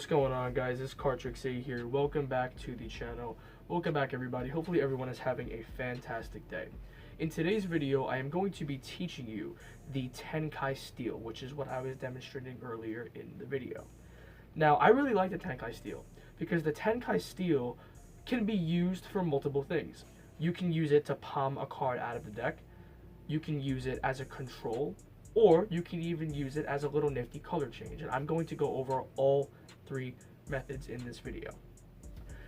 what's going on, guys? It's Cardtrix here. Welcome back to the channel. Welcome back, everybody. Hopefully everyone is having a fantastic day. In today's video, I am going to be teaching you the Tenkai Steal, which is what I was demonstrating earlier in the video. Now, I really like the Tenkai Steal because the Tenkai Steal can be used for multiple things. You can use it to palm a card out of the deck. You can use it as a control, or you can even use it as a little nifty color change. And I'm going to go over all three methods in this video.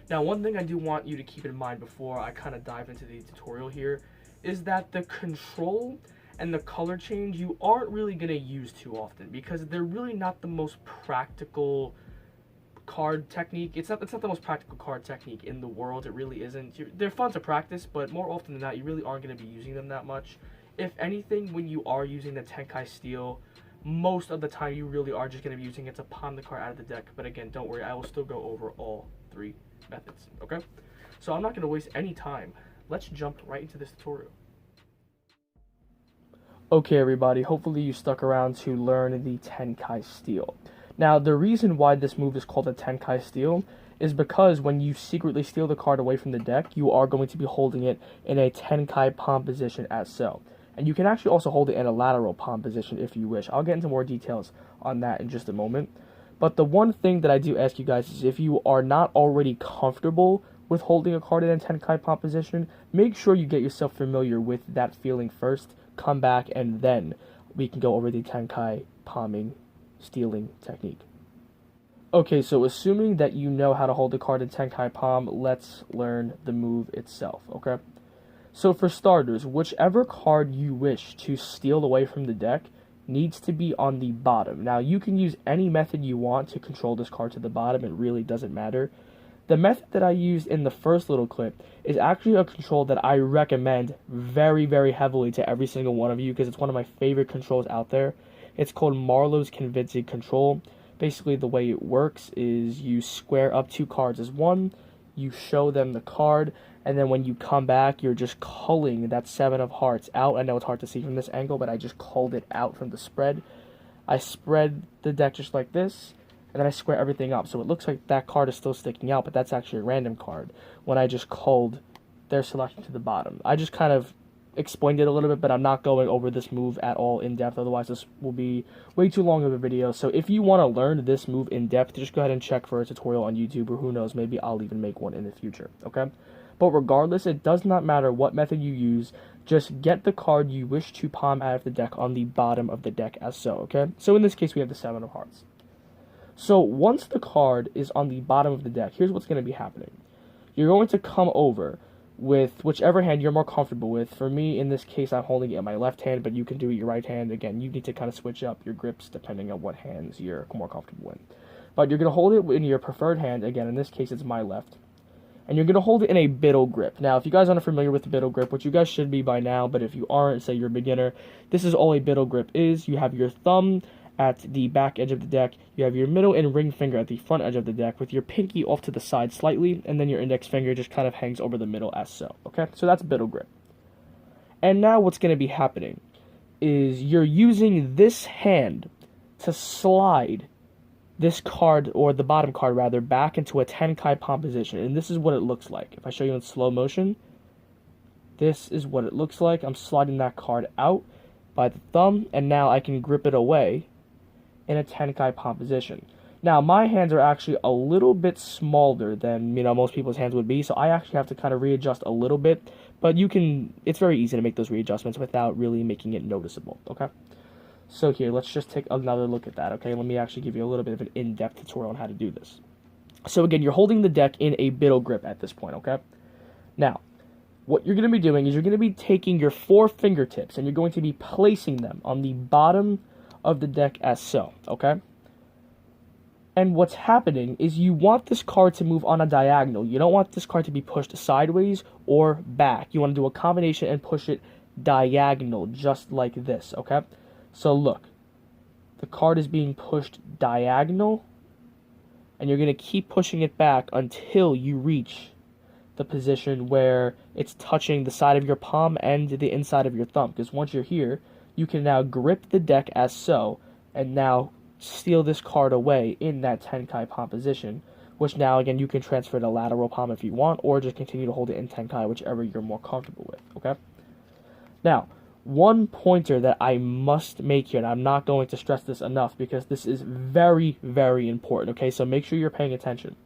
Now, one thing I do want you to keep in mind before I kind of dive into the tutorial here is that the control and the color change you aren't really going to use too often because they're really not the most practical card technique. It's not the most practical card technique in the world. It really isn't. They're fun to practice, but more often than not, you really aren't going to be using them that much. If anything, when you are using the Tenkai Steal, most of the time you really are just going to be using it to palm the card out of the deck. But again, don't worry, I will still go over all three methods, okay? So I'm not going to waste any time. Let's jump right into this tutorial. Okay, everybody, hopefully you stuck around to learn the Tenkai Steal. Now, the reason why this move is called a Tenkai Steal is because when you secretly steal the card away from the deck, you are going to be holding it in a Tenkai palm position as so. And you can actually also hold it in a lateral palm position if you wish. I'll get into more details on that in just a moment. But the one thing that I do ask you guys is if you are not already comfortable with holding a card in a Tenkai palm position, make sure you get yourself familiar with that feeling first, come back, and then we can go over the Tenkai palming stealing technique. Okay, so assuming that you know how to hold the card in Tenkai palm, let's learn the move itself, okay? So for starters, whichever card you wish to steal away from the deck needs to be on the bottom. Now, you can use any method you want to control this card to the bottom. It really doesn't matter. The method that I used in the first little clip is actually a control that I recommend very, very heavily to every single one of you because it's one of my favorite controls out there. It's called Marlowe's Convincing Control. Basically, the way it works is you square up two cards as one, you show them the card, and then when you come back, you're just culling that 7 of hearts out. I know it's hard to see from this angle, but I just culled it out from the spread. I spread the deck just like this, and then I square everything up. So it looks like that card is still sticking out, but that's actually a random card when I just culled their selection to the bottom. I just kind of explained it a little bit, but I'm not going over this move at all in depth. Otherwise, this will be way too long of a video. So if you want to learn this move in depth, just go ahead and check for a tutorial on YouTube, or who knows, maybe I'll even make one in the future, okay? But regardless, it does not matter what method you use. Just get the card you wish to palm out of the deck on the bottom of the deck as so, okay? So in this case, we have the 7 of hearts. So once the card is on the bottom of the deck, here's what's going to be happening. You're going to come over with whichever hand you're more comfortable with. For me, in this case, I'm holding it in my left hand, but you can do it your right hand. Again, you need to kind of switch up your grips depending on what hands you're more comfortable in. But you're going to hold it in your preferred hand. Again, in this case, it's my left. And you're going to hold it in a biddle grip. Now, if you guys aren't familiar with the biddle grip, which you guys should be by now, but if you aren't, say you're a beginner, this is all a biddle grip is. You have your thumb at the back edge of the deck, you have your middle and ring finger at the front edge of the deck with your pinky off to the side slightly, and then your index finger just kind of hangs over the middle as so, okay? So that's biddle grip. And now what's going to be happening is you're using this hand to slide this card, or the bottom card rather, back into a Tenkai palm position, and this is what it looks like. If I show you in slow motion, this is what it looks like. I'm sliding that card out by the thumb, and now I can grip it away in a Tenkai palm position. Now, my hands are actually a little bit smaller than, most people's hands would be, so I actually have to kind of readjust a little bit, but it's very easy to make those readjustments without really making it noticeable, okay? So here, let's just take another look at that, okay? Let me actually give you a little bit of an in-depth tutorial on how to do this. So again, you're holding the deck in a biddle grip at this point, okay? Now, what you're going to be doing is you're going to be taking your 4 fingertips and you're going to be placing them on the bottom of the deck as so, okay? And what's happening is you want this card to move on a diagonal. You don't want this card to be pushed sideways or back. You want to do a combination and push it diagonal, just like this, okay? So look, the card is being pushed diagonal, and you're going to keep pushing it back until you reach the position where it's touching the side of your palm and the inside of your thumb. Because once you're here, you can now grip the deck as so, and now steal this card away in that Tenkai palm position, which now, again, you can transfer to lateral palm if you want, or just continue to hold it in Tenkai, whichever you're more comfortable with, okay? Now, one pointer that I must make here, and I'm not going to stress this enough because this is very, very important, okay? So make sure you're paying attention.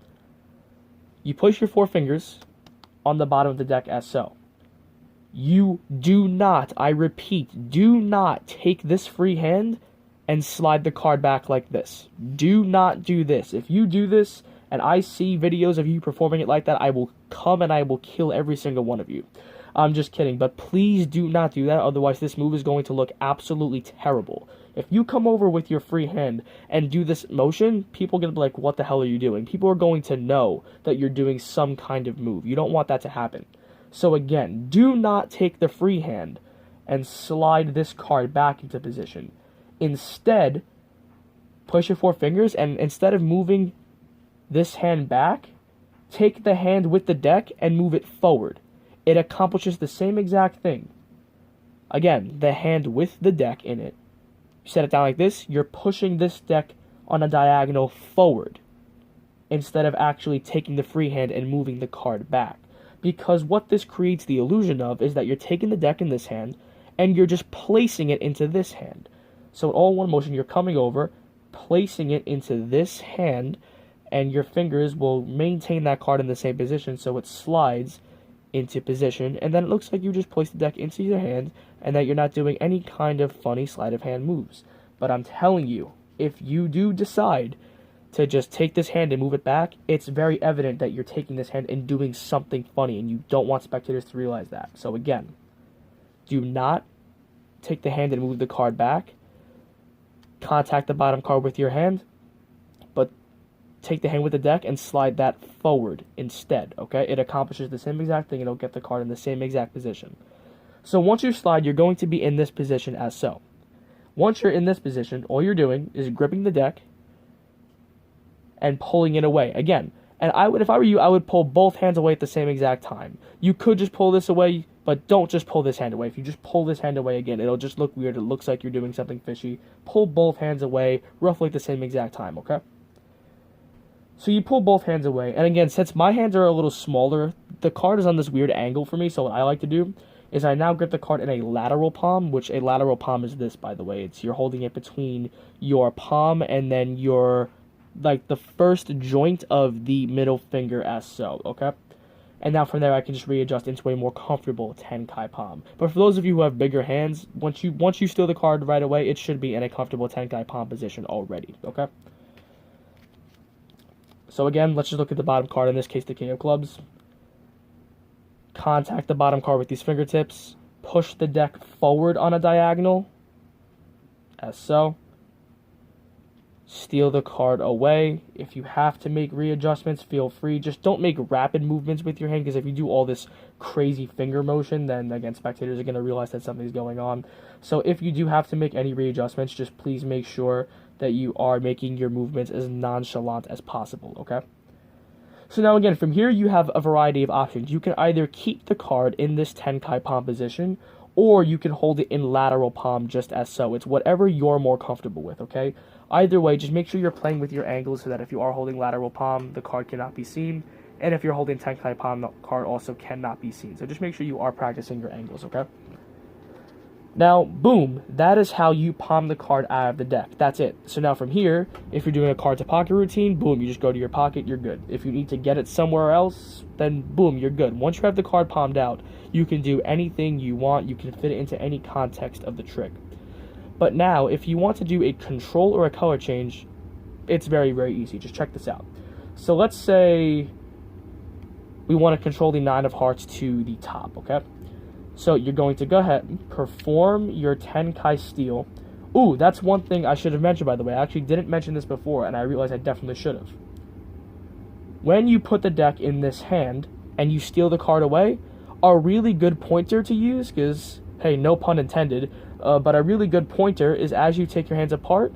You place your 4 fingers on the bottom of the deck as so. You do not, I repeat, do not take this free hand and slide the card back like this. Do not do this. If you do this, and I see videos of you performing it like that, I will come and I will kill every single one of you. I'm just kidding, but please do not do that, otherwise this move is going to look absolutely terrible. If you come over with your free hand and do this motion, people are going to be like, what the hell are you doing? People are going to know that you're doing some kind of move. You don't want that to happen. So again, do not take the free hand and slide this card back into position. Instead, push your 4 fingers, and instead of moving this hand back, take the hand with the deck and move it forward. It accomplishes the same exact thing. Again, the hand with the deck in it. You set it down like this, you're pushing this deck on a diagonal forward instead of actually taking the free hand and moving the card back. Because what this creates the illusion of is that you're taking the deck in this hand and you're just placing it into this hand. So in all one motion, you're coming over, placing it into this hand, and your fingers will maintain that card in the same position so it slides into position, and then it looks like you just place the deck into your hand and that you're not doing any kind of funny sleight of hand moves. But I'm telling you, if you do decide to just take this hand and move it back, it's very evident that you're taking this hand and doing something funny, and you don't want spectators to realize that. So again, do not take the hand and move the card back. Contact the bottom card with your hand, but take the hand with the deck and slide that forward instead, okay? It accomplishes the same exact thing, and it'll get the card in the same exact position. So once you slide, you're going to be in this position as so. Once you're in this position, all you're doing is gripping the deck and pulling it away. Again, and I would, if I were you, I would pull both hands away at the same exact time. You could just pull this away, but don't just pull this hand away. If you just pull this hand away again, it'll just look weird. It looks like you're doing something fishy. Pull both hands away roughly at the same exact time, okay? So you pull both hands away, and again, since my hands are a little smaller, the card is on this weird angle for me, so what I like to do is I now grip the card in a lateral palm, which a lateral palm is this, by the way. It's you're holding it between your palm and then your, like, the first joint of the middle finger as so, okay? And now from there, I can just readjust into a more comfortable Tenkai palm. But for those of you who have bigger hands, once you steal the card right away, it should be in a comfortable Tenkai palm position already, okay? So again, let's just look at the bottom card, in this case the King of Clubs. Contact the bottom card with these fingertips. Push the deck forward on a diagonal, as so. Steal the card away. If you have to make readjustments, feel free. Just don't make rapid movements with your hand, because if you do all this crazy finger motion, then again, spectators are going to realize that something's going on. So if you do have to make any readjustments, just please make sure that you are making your movements as nonchalant as possible, okay? So now again, from here you have a variety of options. You can either keep the card in this Tenkai palm position, or you can hold it in lateral palm just as so. It's whatever you're more comfortable with, okay? Either way, just make sure you're playing with your angles so that if you are holding lateral palm, the card cannot be seen. And if you're holding Tenkai palm, the card also cannot be seen. So just make sure you are practicing your angles, okay? Now, boom, that is how you palm the card out of the deck. That's it. So now from here, if you're doing a card to pocket routine, boom, you just go to your pocket, you're good. If you need to get it somewhere else, then boom, you're good. Once you have the card palmed out, you can do anything you want. You can fit it into any context of the trick. But now, if you want to do a control or a color change, it's very, very easy. Just check this out. So let's say we want to control the 9 of hearts to the top, okay? So you're going to go ahead and perform your Tenkai Steal. Ooh, that's one thing I should have mentioned, by the way. I actually didn't mention this before, and I realized I definitely should have. When you put the deck in this hand and you steal the card away, a really good pointer to use, because, hey, no pun intended, but a really good pointer is as you take your hands apart,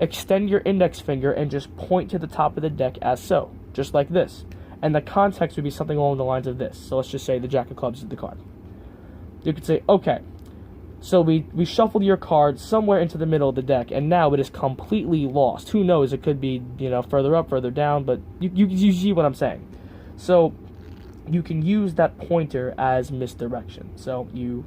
extend your index finger and just point to the top of the deck as so, just like this. And the context would be something along the lines of this. So let's just say the Jack of Clubs is the card. You could say, okay, So we shuffled your card somewhere into the middle of the deck, and now it is completely lost. Who knows? It could be, further up, further down, but you see what I'm saying. So you can use that pointer as misdirection. So you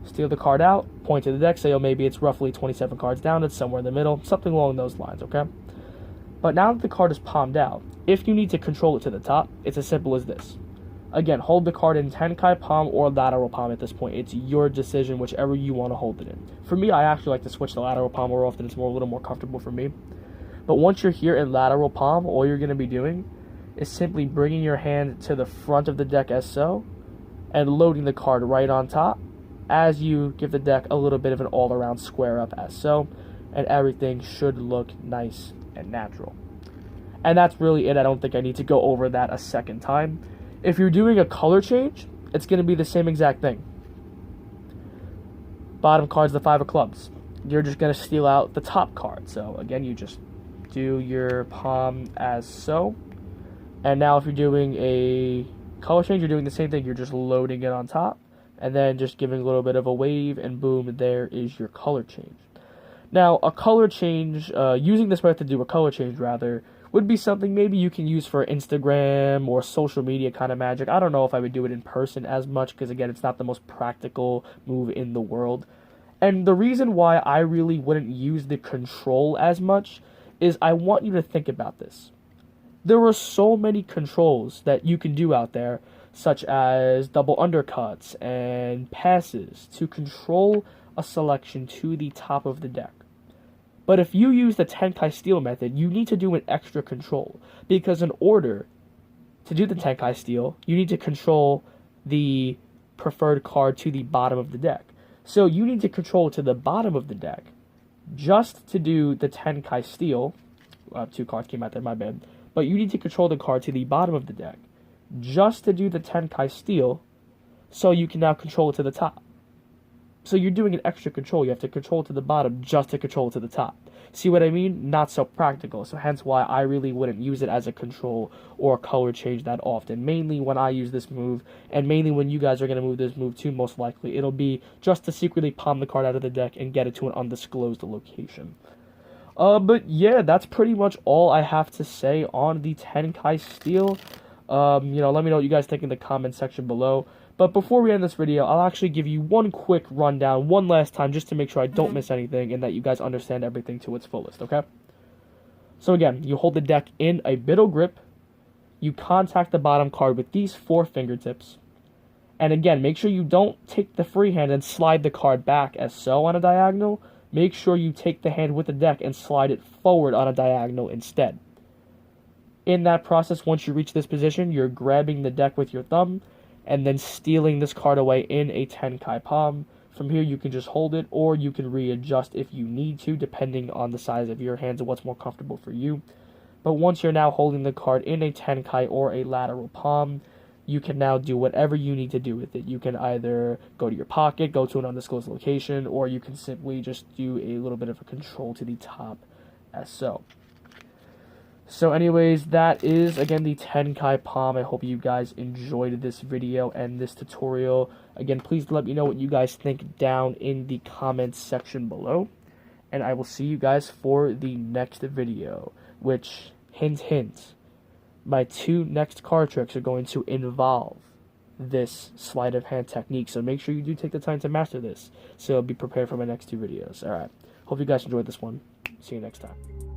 steal the card out, point to the deck, say, oh, maybe it's roughly 27 cards down, it's somewhere in the middle, something along those lines, okay? But now that the card is palmed out, if you need to control it to the top, it's as simple as this. Again, hold the card in Tenkai palm or lateral palm at this point. It's your decision, whichever you want to hold it in. For me, I actually like to switch to lateral palm more often. It's a little more comfortable for me. But once you're here in lateral palm, all you're going to be doing is simply bringing your hand to the front of the deck as so, and loading the card right on top as you give the deck a little bit of an all-around square up as so, and everything should look nice and natural. And that's really it. I don't think I need to go over that a second time. If you're doing a color change, it's going to be the same exact thing. Bottom card's the 5 of clubs. You're just going to steal out the top card. So again, you just do your palm as so. And now if you're doing a color change, you're doing the same thing. You're just loading it on top and then just giving a little bit of a wave, and boom, there is your color change. Now, a color change, using this method to do a color change rather, would be something maybe you can use for Instagram or social media kind of magic. I don't know if I would do it in person as much because, again, it's not the most practical move in the world. And the reason why I really wouldn't use the control as much is I want you to think about this. There are so many controls that you can do out there, such as double undercuts and passes, to control a selection to the top of the deck. But if you use the Tenkai Steal method, you need to do an extra control. Because in order to do the Tenkai Steal, you need to control the preferred card to the bottom of the deck. So you need to control to the bottom of the deck just to do the Tenkai Steal. 2 cards came out there, my bad. But you need to control the card to the bottom of the deck just to do the Tenkai Steal, so you can now control it to the top. So you're doing an extra control. You have to control it to the bottom just to control it to the top. See what I mean? Not so practical. So hence why I really wouldn't use it as a control or a color change that often. Mainly when I use this move, and mainly when you guys are going to move this move too, most likely. It'll be just to secretly palm the card out of the deck and get it to an undisclosed location. But yeah, that's pretty much all I have to say on the Tenkai Steal. Let me know what you guys think in the comment section below. But before we end this video, I'll actually give you one quick rundown one last time just to make sure I don't miss anything and that you guys understand everything to its fullest, okay? So again, you hold the deck in a middle grip, you contact the bottom card with these 4 fingertips, and again, make sure you don't take the free hand and slide the card back as so on a diagonal. Make sure you take the hand with the deck and slide it forward on a diagonal instead. In that process, once you reach this position, you're grabbing the deck with your thumb and then stealing this card away in a Tenkai palm. From here, you can just hold it, or you can readjust if you need to, depending on the size of your hands and what's more comfortable for you. But once you're now holding the card in a Tenkai or a lateral palm, you can now do whatever you need to do with it. You can either go to your pocket, go to an undisclosed location, or you can simply just do a little bit of a control to the top as so. So anyways, that is, again, the Tenkai Palm. I hope you guys enjoyed this video and this tutorial. Again, please let me know what you guys think down in the comments section below. And I will see you guys for the next video, which, hint, hint, my 2 next card tricks are going to involve this sleight of hand technique. So make sure you do take the time to master this. So be prepared for my next 2 videos. Alright, hope you guys enjoyed this one. See you next time.